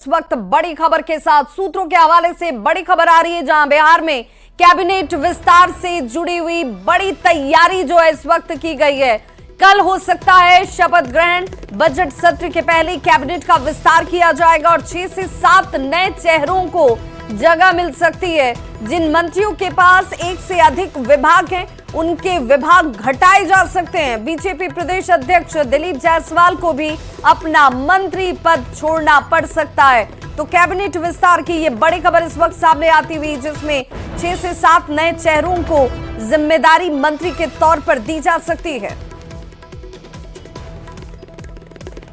इस वक्त बड़ी खबर के साथ सूत्रों के हवाले से बड़ी खबर आ रही है, जहां बिहार में कैबिनेट विस्तार से जुड़ी हुई बड़ी तैयारी जो है इस वक्त की गई है। कल हो सकता है शपथ ग्रहण। बजट सत्र के पहले कैबिनेट का विस्तार किया जाएगा और 6 से 7 नए चेहरों को जगह मिल सकती है। जिन मंत्रियों के पास एक से अधिक विभाग हैं, उनके विभाग घटाए जा सकते हैं। बीजेपी प्रदेश अध्यक्ष दिलीप जायसवाल को भी अपना मंत्री पद छोड़ना पड़ सकता है। तो कैबिनेट विस्तार की ये बड़ी खबर इस वक्त सामने आती हुई, जिसमें 6 से 7 नए चेहरों को जिम्मेदारी मंत्री के तौर पर दी जा सकती है।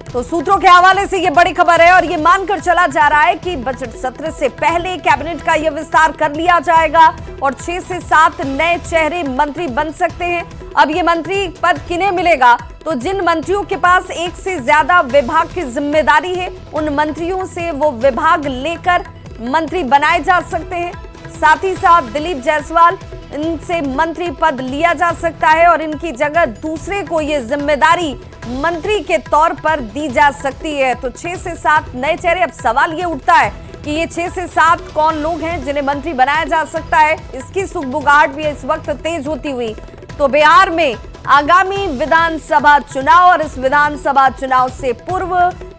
तो सूत्रों के हवाले से यह बड़ी खबर है और यह मानकर चला जा रहा है कि बजट सत्र से पहले कैबिनेट का यह विस्तार कर लिया जाएगा और 6 से 7 नए चेहरे मंत्री बन सकते हैं। अब ये मंत्री पद किन्हें मिलेगा? तो जिन मंत्रियों के पास एक से ज्यादा विभाग की जिम्मेदारी है, उन मंत्रियों से वो विभाग लेकर मंत्री बनाए जा सकते हैं। साथ ही साथ दिलीप जायसवाल, इनसे मंत्री पद लिया जा सकता है और इनकी जगह दूसरे को ये जिम्मेदारी मंत्री के तौर पर दी जा सकती है। तो 6 से 7 नए चेहरे। अब सवाल ये उठता है कि ये 6 से 7 कौन लोग हैं जिन्हें मंत्री बनाया जा सकता है। इसकी सुगबुगाहट भी इस वक्त तेज होती हुई। तो बिहार में आगामी विधानसभा चुनाव और इस विधानसभा चुनाव से पूर्व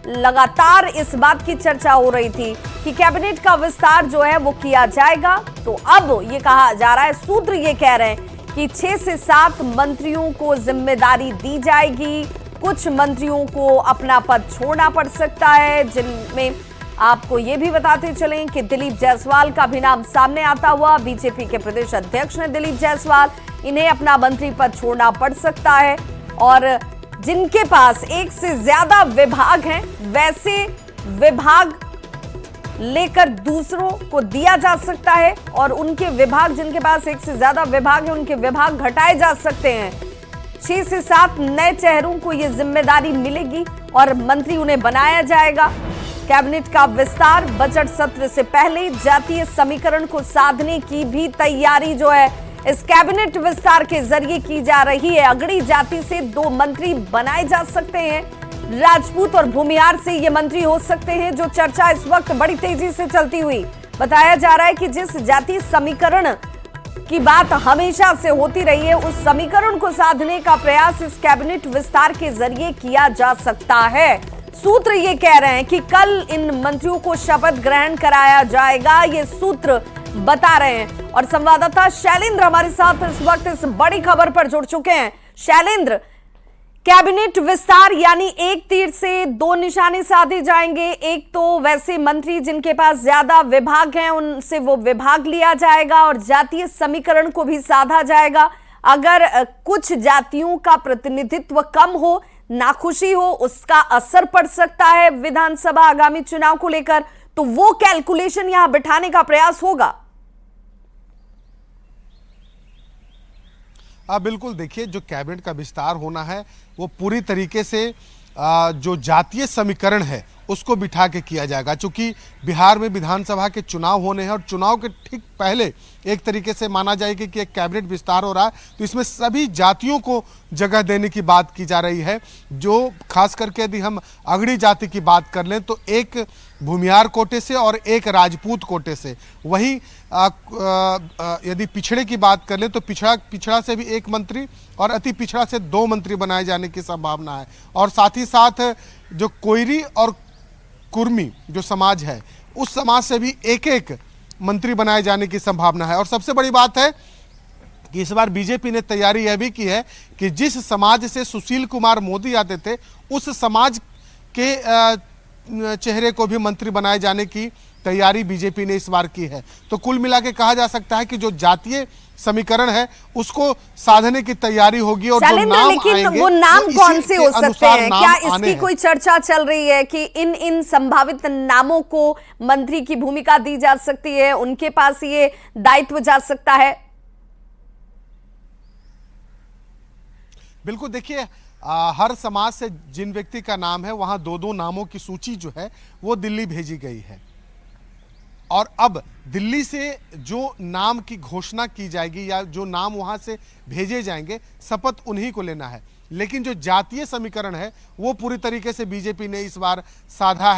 लगातार इस बात की चर्चा हो रही थी कि कैबिनेट का विस्तार जो है वो किया जाएगा। तो अब ये कहा जा रहा है, सूत्र ये कह रहे हैं कि 6 से 7 मंत्रियों को जिम्मेदारी दी जाएगी। कुछ मंत्रियों को अपना पद छोड़ना पड़ सकता है, जिनमें आपको ये भी बताते चलें कि दिलीप जायसवाल का भी नाम सामने आता हुआ। बीजेपी के प्रदेश अध्यक्ष ने दिलीप जायसवाल, इन्हें अपना मंत्री पद छोड़ना पड़ सकता है। और जिनके पास एक से ज्यादा विभाग हैं, वैसे विभाग लेकर दूसरों को दिया जा सकता है और उनके विभाग, जिनके पास एक से ज्यादा विभाग है, उनके विभाग घटाए जा सकते हैं। 6 से 7 नए चेहरों को यह जिम्मेदारी मिलेगी और मंत्री उन्हें बनाया जाएगा। कैबिनेट का विस्तार बजट सत्र से पहले जातीय समीकरण को साधने की भी तैयारी जो है इस कैबिनेट विस्तार के जरिए की जा रही है। अगड़ी जाति से 2 मंत्री बनाए जा सकते हैं। राजपूत और भूमिहार से ये मंत्री हो सकते हैं, जो चर्चा इस वक्त बड़ी तेजी से चलती हुई। बताया जा रहा है कि जिस जातीय समीकरण की बात हमेशा से होती रही है, उस समीकरण को साधने का प्रयास इस कैबिनेट विस्तार के जरिए किया जा सकता है। सूत्र ये कह रहे हैं कि कल इन मंत्रियों को शपथ ग्रहण कराया जाएगा, ये सूत्र बता रहे हैं। और संवाददाता शैलेंद्र हमारे साथ इस वक्त इस बड़ी खबर पर जुड़ चुके हैं। शैलेंद्र, कैबिनेट विस्तार यानी एक तीर से 2 निशाने साधे जाएंगे। एक तो वैसे मंत्री जिनके पास ज्यादा विभाग हैं, उनसे वो विभाग लिया जाएगा और जातीय समीकरण को भी साधा जाएगा। अगर कुछ जातियों का प्रतिनिधित्व कम हो, नाखुशी हो, उसका असर पड़ सकता है विधानसभा आगामी चुनाव को लेकर, तो वो कैलकुलेशन यहां बिठाने का प्रयास होगा। बिल्कुल, देखिए, जो कैबिनेट का विस्तार होना है वो पूरी तरीके से जो जातीय समीकरण है उसको बिठा के किया जाएगा। चूंकि बिहार में विधानसभा के चुनाव होने हैं और चुनाव के ठीक पहले एक तरीके से माना जाएगा कि एक कैबिनेट विस्तार हो रहा है, तो इसमें सभी जातियों को जगह देने की बात की जा रही है। जो खास करके यदि हम अगड़ी जाति की बात कर लें तो एक भूमिहार कोटे से और एक राजपूत कोटे से, वहीं यदि पिछड़े की बात कर लें तो पिछड़ा से भी 1 मंत्री और अति पिछड़ा से 2 मंत्री बनाए जाने की संभावना है। और साथ ही साथ जो कोयरी और कुर्मी जो समाज है, उस समाज से भी एक मंत्री बनाए जाने की संभावना है। और सबसे बड़ी बात है कि इस बार बीजेपी ने तैयारी यह भी की है कि जिस समाज से सुशील कुमार मोदी आते थे, उस समाज के चेहरे को भी मंत्री बनाए जाने की तैयारी बीजेपी ने इस बार की है। तो कुल मिला के कहा जा सकता है कि जो जातीय समीकरण है उसको साधने की तैयारी होगी। और जो नाम आएंगे, वो नाम कौन से हो सकते हैं? क्या इसकी कोई चर्चा चल रही है कि इन संभावित नामों को मंत्री की भूमिका दी जा सकती है, उनके पास ये दायित्व जा सकता है? बिल्कुल, देखिए, हर समाज से जिन व्यक्ति का नाम है, वहां 2-2 नामों की सूची जो है वो दिल्ली भेजी गई है। और अब दिल्ली से जो नाम की घोषणा की जाएगी या जो नाम वहां से भेजे जाएंगे, शपथ उन्हीं को लेना है। लेकिन जो जातीय समीकरण है वो पूरी तरीके से बीजेपी ने इस बार साधा है।